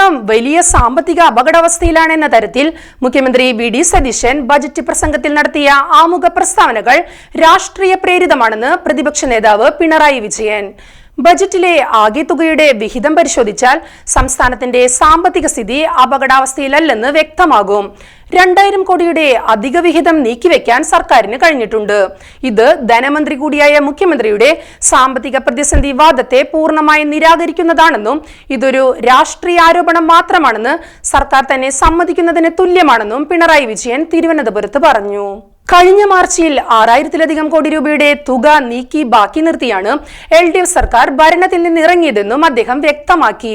കേരളം വലിയ സാമ്പത്തിക അപകടാവസ്ഥയിലാണെന്ന തരത്തിൽ മുഖ്യമന്ത്രി വി.ഡി. സതീശൻ ബജറ്റ് പ്രസംഗത്തിൽ നടത്തിയ ആമുഖ പ്രസ്താവനകൾ രാഷ്ട്രീയ പ്രേരിതമാണെന്ന് പ്രതിപക്ഷ നേതാവ് പിണറായി വിജയൻ. ബജറ്റിലെ ആകെ തുകയുടെ വിഹിതം പരിശോധിച്ചാൽ സംസ്ഥാനത്തിന്റെ സാമ്പത്തിക സ്ഥിതി അപകടാവസ്ഥയിലല്ലെന്ന് വ്യക്തമാകും. 2000 കോടിയുടെ അധിക വിഹിതം നീക്കിവെക്കാൻ സർക്കാരിന് കഴിഞ്ഞിട്ടുണ്ട്. ഇത് ധനമന്ത്രി കൂടിയായ മുഖ്യമന്ത്രിയുടെ സാമ്പത്തിക പ്രതിസന്ധി വാദത്തെ പൂർണ്ണമായി നിരാകരിക്കുന്നതാണെന്നും ഇതൊരു രാഷ്ട്രീയ ആരോപണം മാത്രമാണെന്ന് സർക്കാർ തന്നെ സമ്മതിക്കുന്നതിന് തുല്യമാണെന്നും പിണറായി വിജയൻ തിരുവനന്തപുരത്ത് പറഞ്ഞു. കഴിഞ്ഞ മാർച്ചിൽ 6000-ലധികം കോടി രൂപയുടെ തുക നീക്കി ബാക്കി നിർത്തിയാണ് LDF സർക്കാർ ഭരണത്തിൽ നിന്ന് ഇറങ്ങിയതെന്നും അദ്ദേഹം വ്യക്തമാക്കി.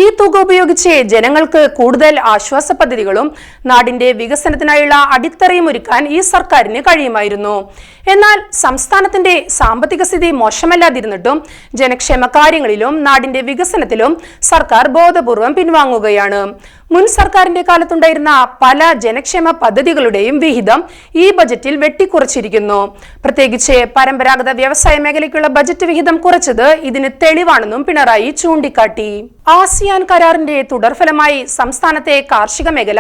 ഈ തുക ഉപയോഗിച്ച് ജനങ്ങൾക്ക് കൂടുതൽ ആശ്വാസ പദ്ധതികളും നാടിന്റെ വികസനത്തിനായുള്ള അടിത്തറയും ഒരുക്കാൻ ഈ സർക്കാരിന് കഴിയുമായിരുന്നു. എന്നാൽ സംസ്ഥാനത്തിന്റെ സാമ്പത്തിക സ്ഥിതി മോശമല്ലാതിരുന്നിട്ടും ജനക്ഷേമ കാര്യങ്ങളിലും നാടിന്റെ വികസനത്തിലും സർക്കാർ ബോധപൂർവം പിൻവാങ്ങുകയാണ്. മുൻ സർക്കാരിന്റെ കാലത്തുണ്ടായിരുന്ന പല ജനക്ഷേമ പദ്ധതികളുടെയും വിഹിതം ഈ ബജറ്റിൽ വെട്ടിക്കുറച്ചിരിക്കുന്നു. പ്രത്യേകിച്ച് പരമ്പരാഗത വ്യവസായ മേഖലയ്ക്കുള്ള ബജറ്റ് വിഹിതം കുറച്ചത് ഇതിന് തെളിവാണെന്നും പിണറായി ചൂണ്ടിക്കാട്ടി. ആസിയാൻ കരാറിന്റെ തുടർഫലമായി സംസ്ഥാനത്തെ കാർഷിക മേഖല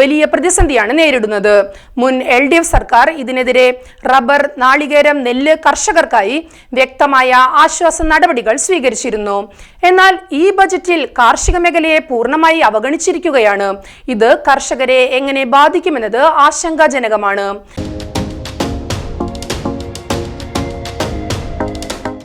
വലിയ പ്രതിസന്ധിയാണ് നേരിടുന്നത്. മുൻ LDF സർക്കാർ ഇതിനെതിരെ റബ്ബർ, നാളികേരം, നെല്ല് കർഷകർക്കായി വ്യക്തമായ ആശ്വാസ നടപടികൾ സ്വീകരിച്ചിരുന്നു. എന്നാൽ ഈ ബജറ്റിൽ കാർഷിക മേഖലയെ പൂർണ്ണമായി അവഗണിച്ചിരിക്കുകയാണ്. ഇത് കർഷകരെ എങ്ങനെ ബാധിക്കുമെന്നത് ആശങ്കാജനകമാണ്.